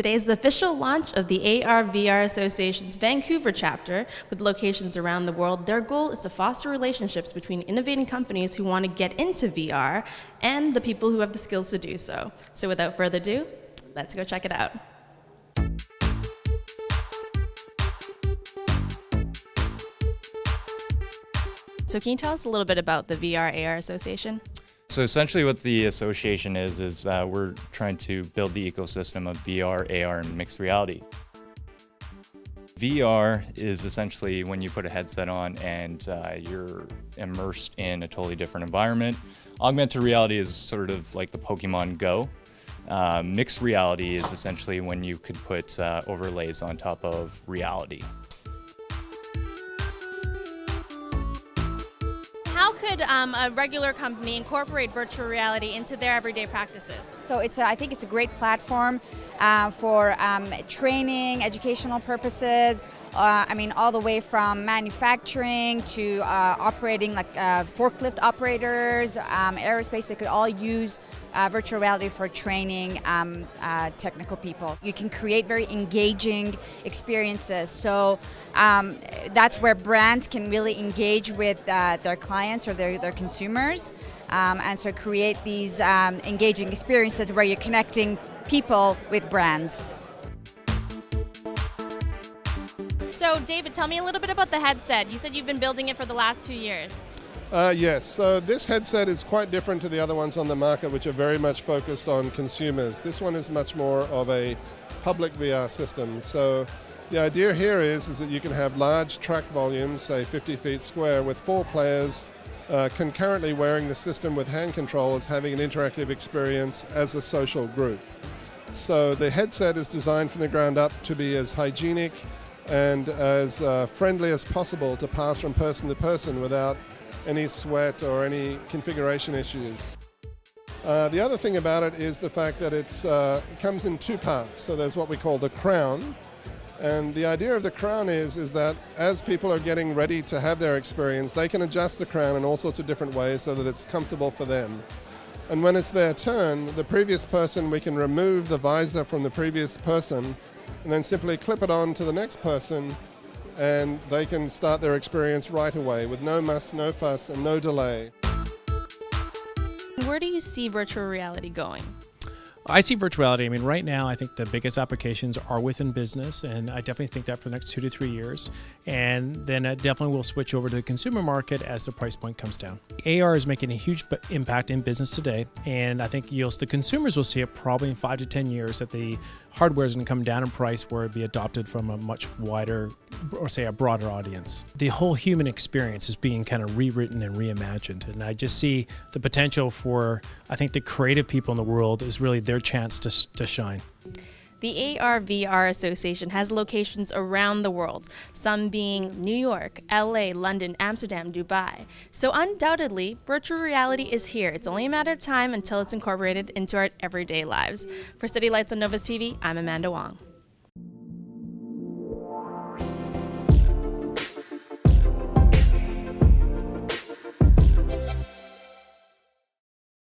Today is the official launch of the AR/VR Association's Vancouver chapter. With locations around the world, their goal is to foster relationships between innovating companies who want to get into VR and the people who have the skills to do so. So without further ado, let's go check it out. So can you tell us a little bit about the VR/AR Association? So essentially what the association is we're trying to build the ecosystem of VR, AR, and mixed reality. VR is essentially when you put a headset on and you're immersed in a totally different environment. Augmented reality is sort of like the Pokemon Go. Mixed reality is essentially when you could put overlays on top of reality. How could a regular company incorporate virtual reality into their everyday practices? So I think it's a great platform for training, educational purposes. All the way from manufacturing to operating like forklift operators, aerospace. They could all use virtual reality for training technical people. You can create very engaging experiences. So that's where brands can really engage with their clients or their consumers, and so create these engaging experiences where you're connecting people with brands. So David, tell me a little bit about the headset. You said you've been building it for the last 2 years. Yes, so this headset is quite different to the other ones on the market, which are very much focused on consumers. This one is much more of a public VR system. So the idea here is that you can have large track volumes, say 50 feet square, with 4 players concurrently wearing the system with hand controllers, having an interactive experience as a social group. So the headset is designed from the ground up to be as hygienic and as friendly as possible to pass from person to person without any sweat or any configuration issues. The other thing about it is the fact that it comes in 2 parts. So there's what we call the crown. And the idea of the crown is that as people are getting ready to have their experience, they can adjust the crown in all sorts of different ways so that it's comfortable for them. And when it's their turn, the previous person, we can remove the visor from the previous person and then simply clip it on to the next person, and they can start their experience right away with no muss, no fuss, and no delay. Where do you see virtual reality going? I see virtual reality. Right now, I think the biggest applications are within business, and I definitely think that for the next 2 to 3 years. And then it definitely will switch over to the consumer market as the price point comes down. AR is making a huge impact in business today, and I think the consumers will see it probably in 5 to 10 years that the hardware is going to come down in price where it'd be adopted from a much wider, or say a broader audience. The whole human experience is being kind of rewritten and reimagined, and I just see the potential for, I think the creative people in the world is really their chance to shine. The AR/VR Association has locations around the world, some being New York, LA, London, Amsterdam, Dubai. So undoubtedly, virtual reality is here. It's only a matter of time until it's incorporated into our everyday lives. For City Lights on Novus TV, I'm Amanda Wong.